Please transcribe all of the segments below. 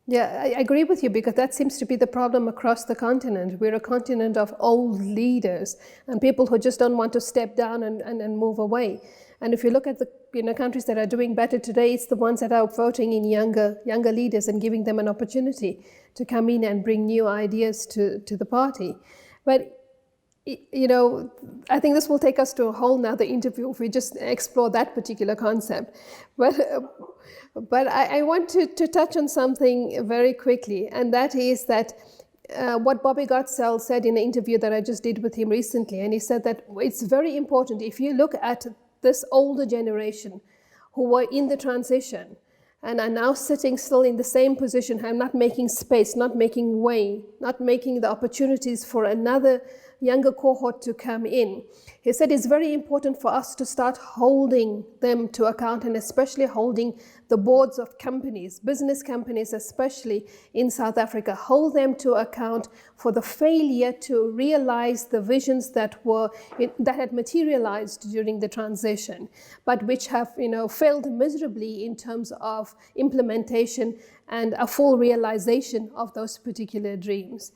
Yeah, I agree with you because that seems to be the problem across the continent. We're a continent of old leaders and people who just don't want to step down and move away. And if you look at the countries that are doing better today, it's the ones that are voting in younger leaders and giving them an opportunity to come in and bring new ideas to the party. But I think this will take us to a whole nother interview if we just explore that particular concept. But I want to touch on something very quickly, and that is that what Bobby Gottsell said in an interview that I just did with him recently, and he said that it's very important if you look at this older generation who were in the transition and are now sitting still in the same position, and not making space, not making way, not making the opportunities for another younger cohort to come in. He said it's very important for us to start holding them to account, and especially holding the boards of companies, business companies especially in South Africa, hold them to account for the failure to realize the visions that had materialized during the transition, but which have failed miserably in terms of implementation and a full realization of those particular dreams.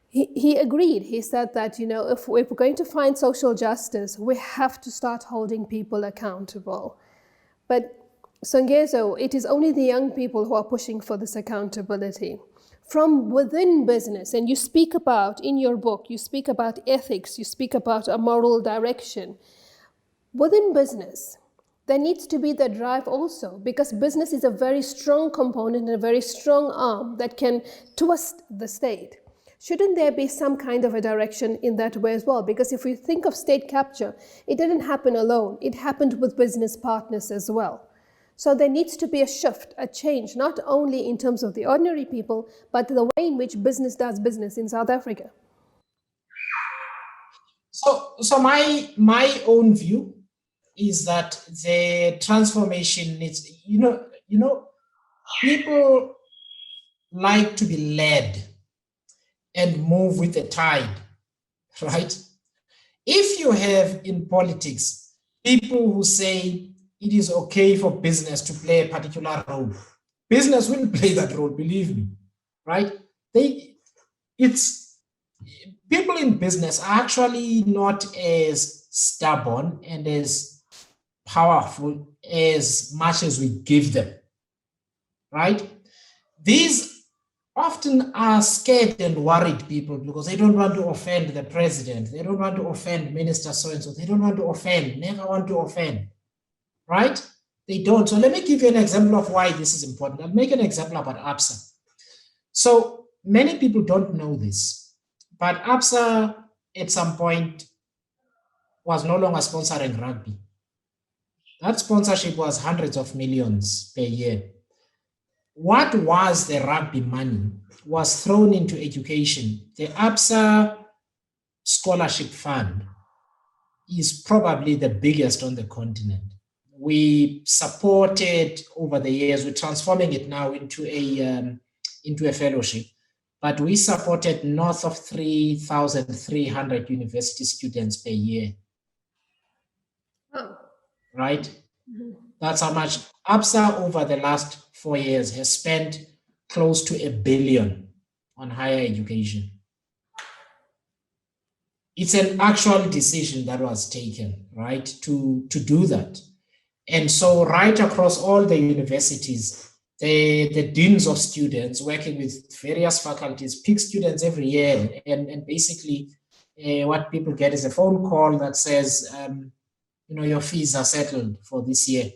He agreed. He said that, if we're going to find social justice, we have to start holding people accountable. But Songezo, it is only the young people who are pushing for this accountability. From within business, and you speak about, in your book, you speak about ethics, you speak about a moral direction. Within business, there needs to be the drive also, because business is a very strong component and a very strong arm that can twist the state. Shouldn't there be some kind of a direction in that way as well? Because if we think of state capture, it didn't happen alone. It happened with business partners as well. So there needs to be a shift, a change, not only in terms of the ordinary people, but the way in which business does business in South Africa. So my own view is that the transformation needs, people like to be led and move with the tide, right? If you have in politics people who say it is okay for business to play a particular role, business will play that role, believe me, right? People in business are actually not as stubborn and as powerful as much as we give them, right? These often are scared and worried people because they don't want to offend the president. They don't want to offend Minister so-and-so. They don't want to offend, never want to offend, right? They don't. So let me give you an example of why this is important. I'll make an example about ABSA. So many people don't know this, but ABSA at some point was no longer sponsoring rugby. That sponsorship was hundreds of millions per year. What was the rugby money was thrown into education. The ABSA Scholarship Fund is probably the biggest on the continent. We supported over the years, we're transforming it now into a fellowship, but we supported north of 3,300 university students per year. Oh. Right? Mm-hmm. That's how much ABSA over the last 4 years has spent close to $1 billion on higher education. It's an actual decision that was taken, right, to do that. And so right across all the universities, the deans of students working with various faculties pick students every year. And basically what people get is a phone call that says, your fees are settled for this year.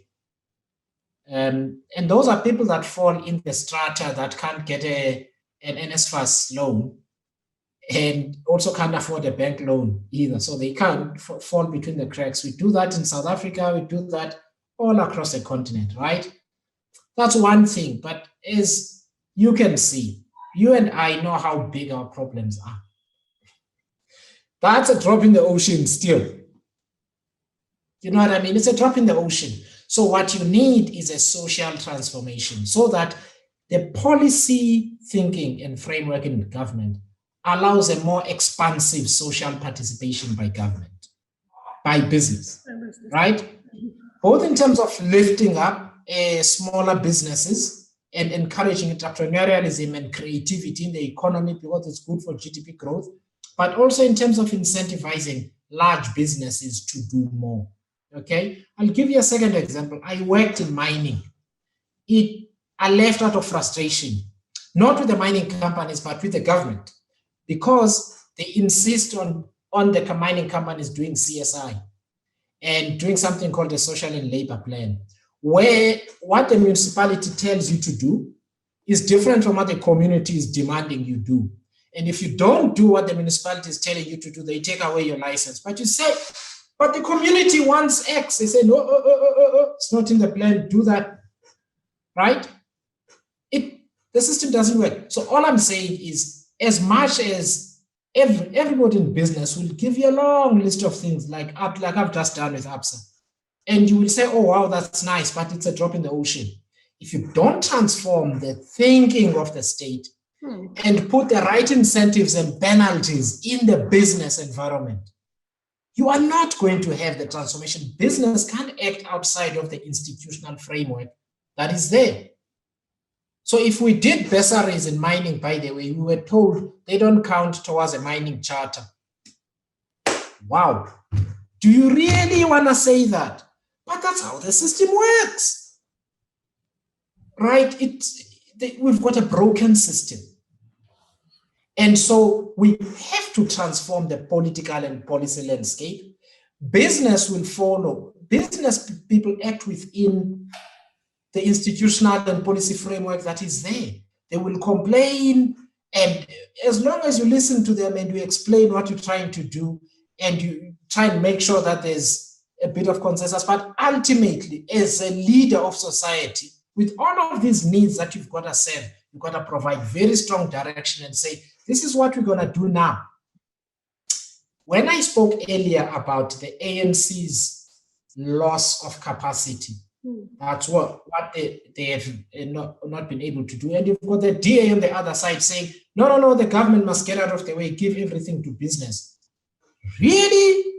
And those are people that fall in the strata that can't get an NSFAS loan and also can't afford a bank loan either. So they can't fall between the cracks. We do that in South Africa. We do that all across the continent, right? That's one thing. But as you can see, you and I know how big our problems are. That's a drop in the ocean still. You know what I mean? It's a drop in the ocean. So what you need is a social transformation so that the policy thinking and framework in government allows a more expansive social participation by government, by business, right? Both in terms of lifting up smaller businesses and encouraging entrepreneurialism and creativity in the economy because it's good for GDP growth, but also in terms of incentivizing large businesses to do more. Okay, I'll give you a second example. I worked in mining. I left out of frustration, not with the mining companies, but with the government, because they insist on the mining companies doing CSI and doing something called the social and labor plan, where what the municipality tells you to do is different from what the community is demanding you do. And if you don't do what the municipality is telling you to do, they take away your license. But you say, but the community wants X. They say, no, it's not in the plan, do that, right? The system doesn't work. So all I'm saying is, as much as everybody in business will give you a long list of things like I've just done with ABSA, and you will say, oh, wow, that's nice, but it's a drop in the ocean. If you don't transform the thinking of the state and put the right incentives and penalties in the business environment, you are not going to have the transformation. Business can't act outside of the institutional framework that is there. So if we did bursaries in mining, by the way, we were told they don't count towards a mining charter. Wow. Do you really want to say that? But that's how the system works, right? We've got a broken system. And so we have to transform the political and policy landscape. Business will follow. Business people act within the institutional and policy framework that is there. They will complain, and as long as you listen to them and you explain what you're trying to do, and you try and make sure that there's a bit of consensus, but ultimately, as a leader of society, with all of these needs that you've got to serve, you've got to provide very strong direction and say, this is what we're going to do now. When I spoke earlier about the ANC's loss of capacity, that's what they have not been able to do. And you've got the DA on the other side saying, no, the government must get out of the way, give everything to business. Really?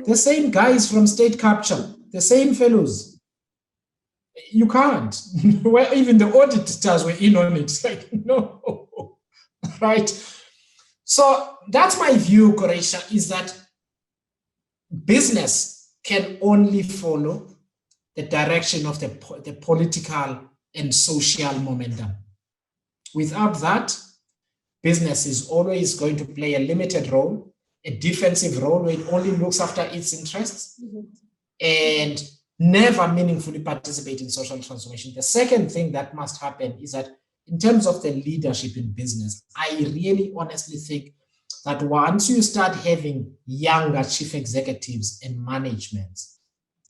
The same guys from state capture, the same fellows. You can't. Well, even the auditors were in on it. It's like, no, right? So that's my view, Koresha, is that business can only follow the direction of the political and social momentum. Without that, business is always going to play a limited role, a defensive role where it only looks after its interests and never meaningfully participate in social transformation. The second thing that must happen is that in terms of the leadership in business, I really honestly think that once you start having younger chief executives and managements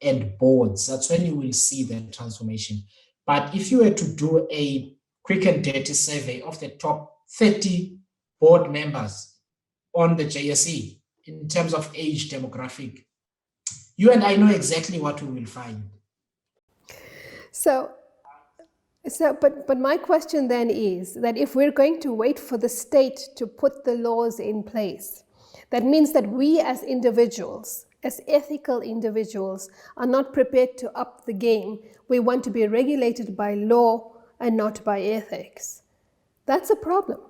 and boards, that's when you will see the transformation. But if you were to do a quick and dirty survey of the top 30 board members on the JSE in terms of age demographic, you and I know exactly what we will find. But my question then is that if we're going to wait for the state to put the laws in place, that means that we as individuals, as ethical individuals, are not prepared to up the game. We want to be regulated by law and not by ethics. That's a problem.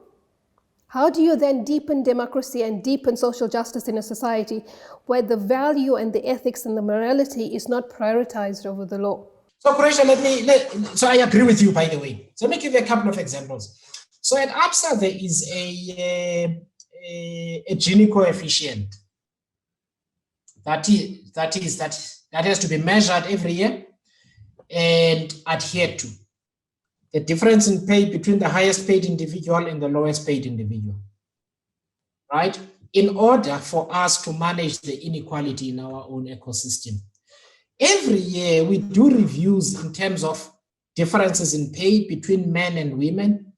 How do you then deepen democracy and deepen social justice in a society where the value and the ethics and the morality is not prioritized over the law? So, Koresha, so I agree with you, by the way. So let me give you a couple of examples. So at ABSA, there is a Gini coefficient that has to be measured every year and adhered to. The difference in pay between the highest paid individual and the lowest paid individual, right? In order for us to manage the inequality in our own ecosystem. Every year we do reviews in terms of differences in pay between men and women,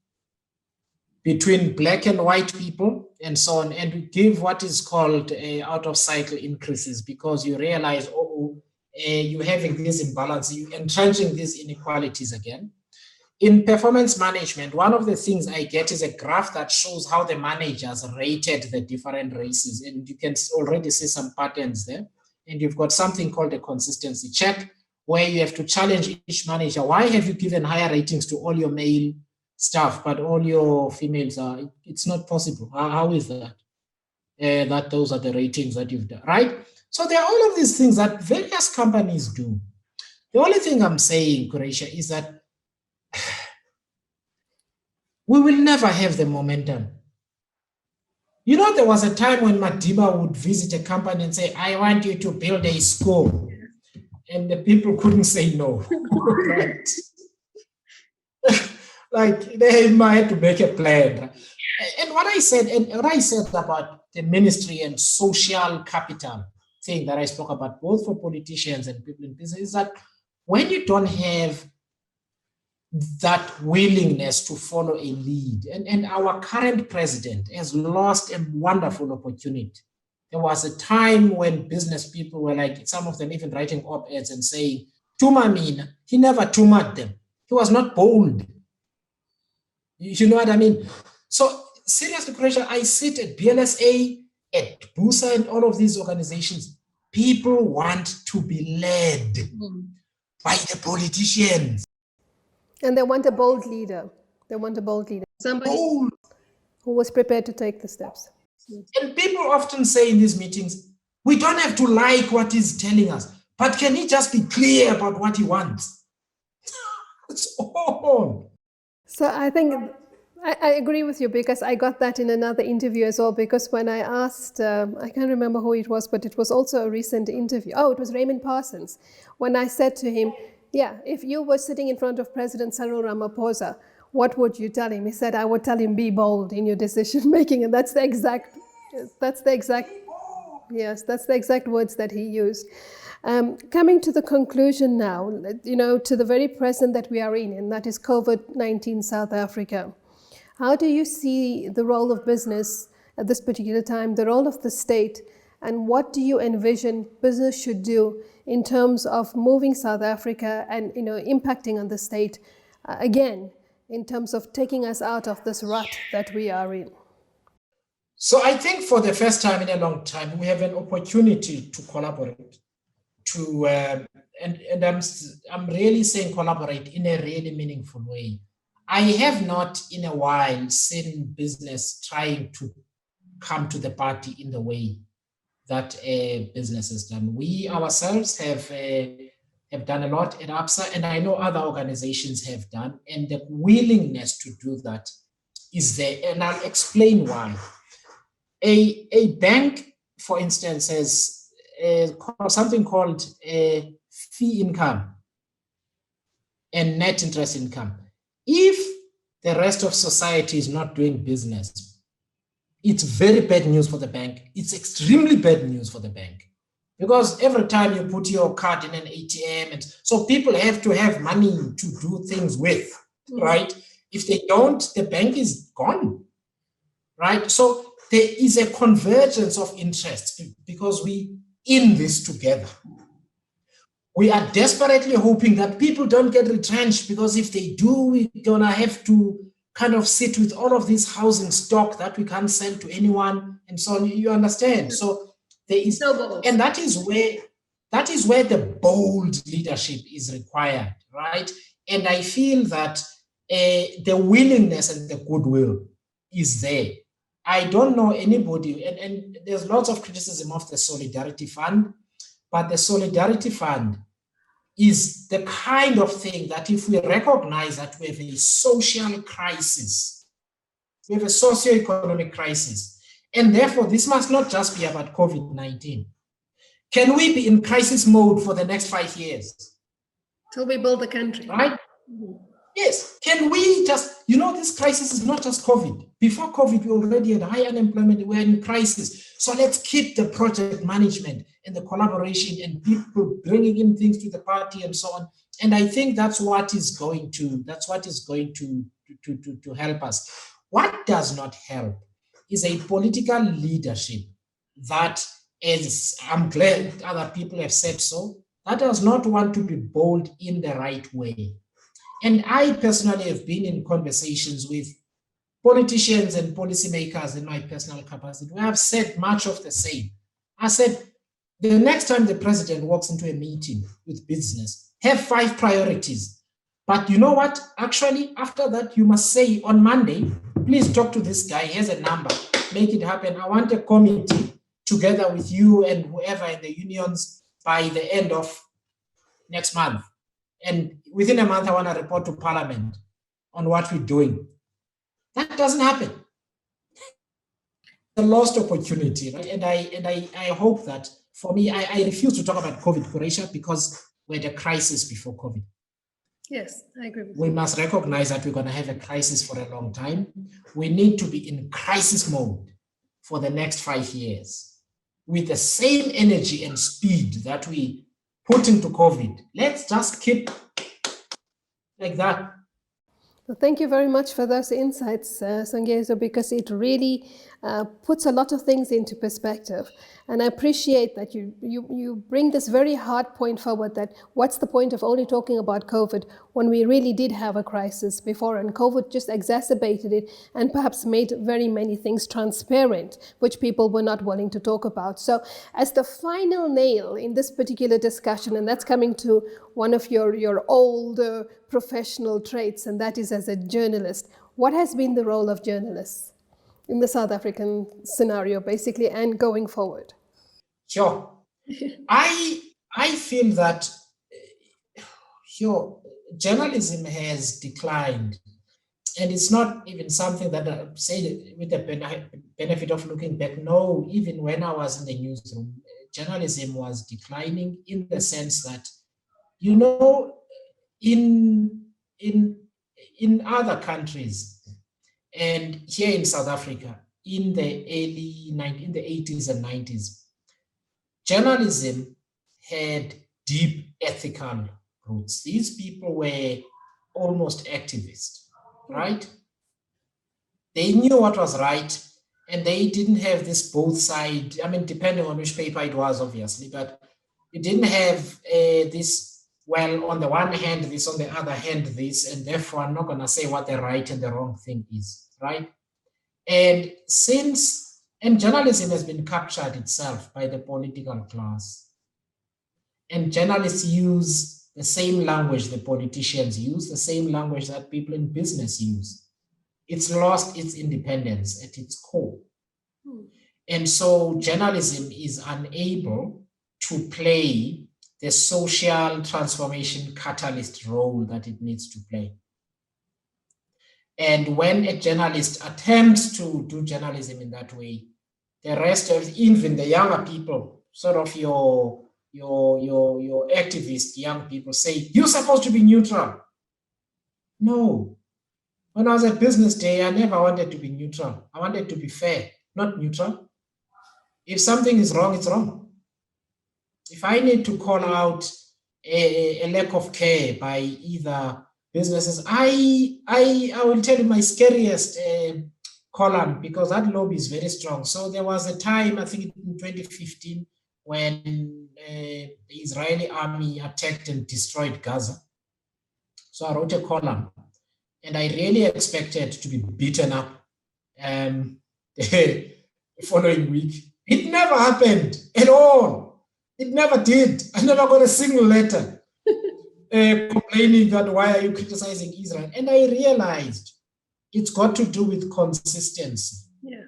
between black and white people, and so on. And we give what is called out of cycle increases, because you realize, you're having this imbalance, you're entrenching these inequalities again. In performance management, one of the things I get is a graph that shows how the managers rated the different races, and you can already see some patterns there. And you've got something called a consistency check, where you have to challenge each manager. Why have you given higher ratings to all your male staff, but all your females are? It's not possible. How is that? That those are the ratings that you've done, right? So there are all of these things that various companies do. The only thing I'm saying, Kuresha, is that we will never have the momentum. You know, there was a time when Madiba would visit a company and say, I want you to build a school. And the people couldn't say no. Right? Like they might to make a plan. And what I said about the ministry and social capital thing that I spoke about, both for politicians and people in business, is that when you don't have that willingness to follow a lead, and our current president has lost a wonderful opportunity. There was a time when business people were like, some of them even writing op-eds and saying, Tuma Mina, he never tumaed them. He was not bold. You know what I mean? So seriously, Kuresha, I sit at BLSA, at BUSA, and all of these organizations. People want to be led by the politicians. And they want a bold leader. They want a bold leader. Somebody Bold. who was prepared to take the steps. And people often say in these meetings, we don't have to like what he's telling us, but can he just be clear about what he wants? That's all. So I think I agree with you, because I got that in another interview as well, because when I asked, I can't remember who it was, but it was also a recent interview. Oh, it was Raymond Parsons. When I said to him, yeah, if you were sitting in front of President Cyril Ramaphosa, what would you tell him? He said, I would tell him, be bold in your decision making. And that's the exact words that he used. Coming to the conclusion now, to the very present that we are in, and that is COVID-19 South Africa. How do you see the role of business at this particular time, the role of the state, and what do you envision business should do in terms of moving South Africa and impacting on the state, again, in terms of taking us out of this rut that we are in? So I think for the first time in a long time, we have an opportunity to collaborate, and I'm really saying collaborate in a really meaningful way. I have not in a while seen business trying to come to the party in the way that business has done. We ourselves have done a lot at ABSA, and I know other organizations have done, and the willingness to do that is there, and I'll explain why. A bank, for instance, has something called fee income and net interest income. If the rest of society is not doing business, it's very bad news for the bank. It's extremely bad news for the bank, because every time you put your card in an ATM, and so people have to have money to do things with, right? If they don't, the bank is gone, right? So there is a convergence of interests because we in this together. We are desperately hoping that people don't get retrenched, because if they do, we're gonna have to kind of sit with all of this housing stock that we can't sell to anyone, and so on. You understand? So there is, and that is where the bold leadership is required, right? And I feel that the willingness and the goodwill is there. I don't know anybody, and there's lots of criticism of the Solidarity Fund, but the Solidarity Fund is the kind of thing that if we recognize that we have a social crisis, we have a socio-economic crisis, and therefore this must not just be about COVID-19. Can we be in crisis mode for the next 5 years? Till we build the country. Right? Yes. Can we just, this crisis is not just COVID. Before COVID, we already had high unemployment, we're in crisis. So let's keep the project management and the collaboration and people bringing in things to the party and so on. And I think that's what is going to help us. What does not help is a political leadership that, as I'm glad other people have said so, that does not want to be bold in the right way. And I personally have been in conversations with politicians and policymakers in my personal capacity where I've said much of the same. I said, The next time the president walks into a meeting with business, have 5 priorities. But you know what? Actually, after that, you must say on Monday, please talk to this guy. Here's a number. Make it happen. I want a committee together with you and whoever in the unions by the end of next month. And within a month, I want to report to Parliament on what we're doing. That doesn't happen. A lost opportunity, right? And I hope that, for me, I refuse to talk about COVID, Croatia, because we had a crisis before COVID. Yes, I agree with you. We must recognize that we're going to have a crisis for a long time. We need to be in crisis mode for the next 5 years with the same energy and speed that we put into COVID. Let's just keep like that. Well, thank you very much for those insights, Songezo, because it really puts a lot of things into perspective. And I appreciate that you bring this very hard point forward, that what's the point of only talking about COVID when we really did have a crisis before, and COVID just exacerbated it and perhaps made very many things transparent, which people were not willing to talk about. So as the final nail in this particular discussion, and that's coming to one of your old professional traits, and that is as a journalist, what has been the role of journalists in the South African scenario, basically, and going forward? Sure. I feel that journalism has declined, and it's not even something that I say with the benefit of looking back. No, even when I was in the newsroom, journalism was declining, in the sense that, in other countries, and here in South Africa, in the 80s and 90s, journalism had deep ethical roots. These people were almost activists, right? They knew what was right, and they didn't have this both side. I mean, depending on which paper it was, obviously, but it didn't have this, well, on the one hand, this, on the other hand, this, and therefore I'm not going to say what the right and the wrong thing is, right? And journalism has been captured itself by the political class. And journalists use the same language the politicians use, the same language that people in business use. It's lost its independence at its core. And so journalism is unable to play the social transformation catalyst role that it needs to play. And when a journalist attempts to do journalism in that way, the rest of, even the younger people, sort of your activist young people, say, you're supposed to be neutral. No. When I was at Business Day, I never wanted to be neutral. I wanted to be fair, not neutral. If something is wrong, it's wrong. If I need to call out a lack of care by either businesses, I will tell you my scariest column, because that lobby is very strong. So there was a time, I think in 2015, when the Israeli army attacked and destroyed Gaza. So I wrote a column, and I really expected to be beaten up the following week. It never happened at all. It never did. I never got a single letter complaining that, why are you criticizing Israel? And I realized it's got to do with consistency. Yeah.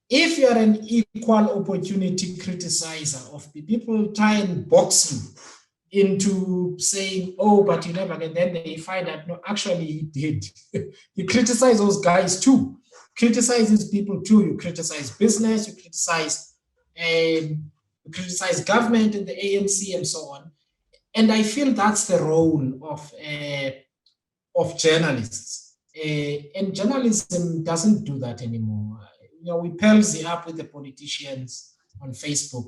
If you're an equal opportunity criticizer of people, try and box you into saying, oh, but you never, and then they find that, no, actually he did. You criticize those guys too. Criticize these people too. You criticize business, you criticize government and the ANC and so on. And I feel that's the role of journalists. And journalism doesn't do that anymore. We palsy up with the politicians on Facebook,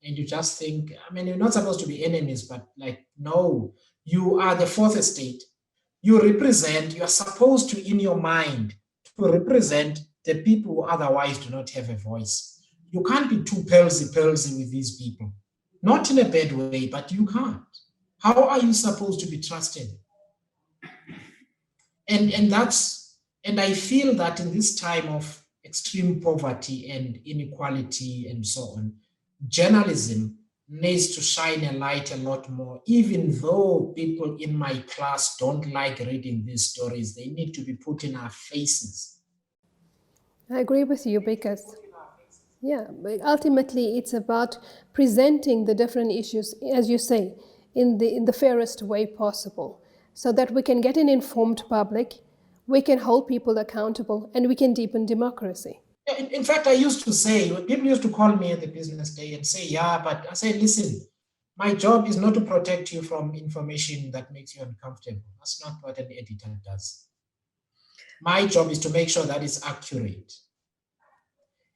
and you just think, I mean, you're not supposed to be enemies, but like, no, you are the fourth estate. You are supposed to, in your mind, to represent the people who otherwise do not have a voice. You can't be too palsy with these people. Not in a bad way, but you can't. How are you supposed to be trusted? And I feel that in this time of extreme poverty and inequality and so on, journalism needs to shine a light a lot more. Even though people in my class don't like reading these stories, they need to be put in our faces. I agree with you because, yeah, but ultimately it's about presenting the different issues, as you say, in the fairest way possible, so that we can get an informed public, we can hold people accountable, and we can deepen democracy. Yeah, in fact, I used to say, when people used to call me at the business day and say, yeah, but I say, listen, my job is not to protect you from information that makes you uncomfortable. That's not what an editor does. My job is to make sure that it's accurate.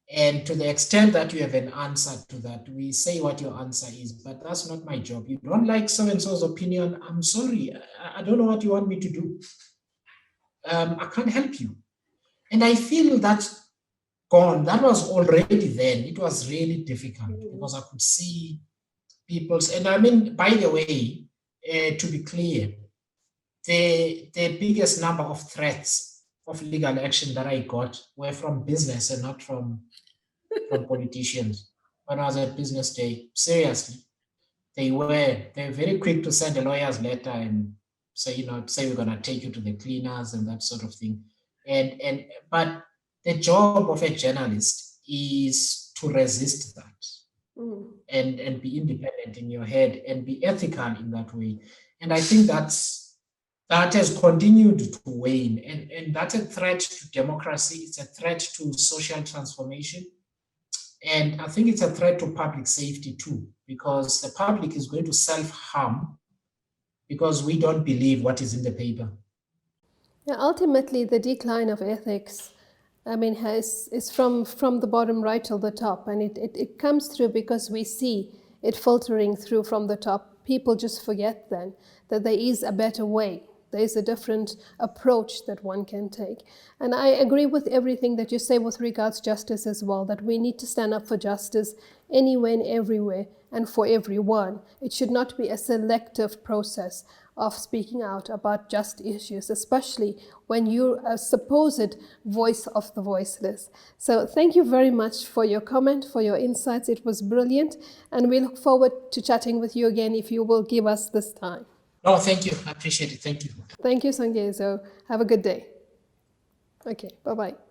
And to the extent that you have an answer to that, we say what your answer is, but that's not my job. You don't like so-and-so's opinion, I'm sorry. I don't know what you want me to do. I can't help you. And I feel that's gone. That was already then. It was really difficult because I could see people's, and I mean, by the way, to be clear, the biggest number of threats of legal action that I got were from business and not from politicians. When I was at business day, seriously, they were very quick to send a lawyer's letter and say, say we're gonna take you to the cleaners and that sort of thing. And but the job of a journalist is to resist that and be independent in your head and be ethical in that way. And I think that has continued to wane. And that's a threat to democracy, it's a threat to social transformation. And I think it's a threat to public safety too, because the public is going to self-harm because we don't believe what is in the paper. Yeah, ultimately, the decline of ethics, I mean, is from the bottom right till the top, and it comes through because we see it filtering through from the top. People just forget then that there is a better way. There is a different approach that one can take. And I agree with everything that you say with regards justice as well, that we need to stand up for justice anywhere and everywhere and for everyone. It should not be a selective process of speaking out about just issues, especially when you're a supposed voice of the voiceless. So thank you very much for your comment, for your insights. It was brilliant. And we look forward to chatting with you again if you will give us this time. No, thank you. I appreciate it. Thank you. Thank you, Songezo. Have a good day. Okay, bye-bye.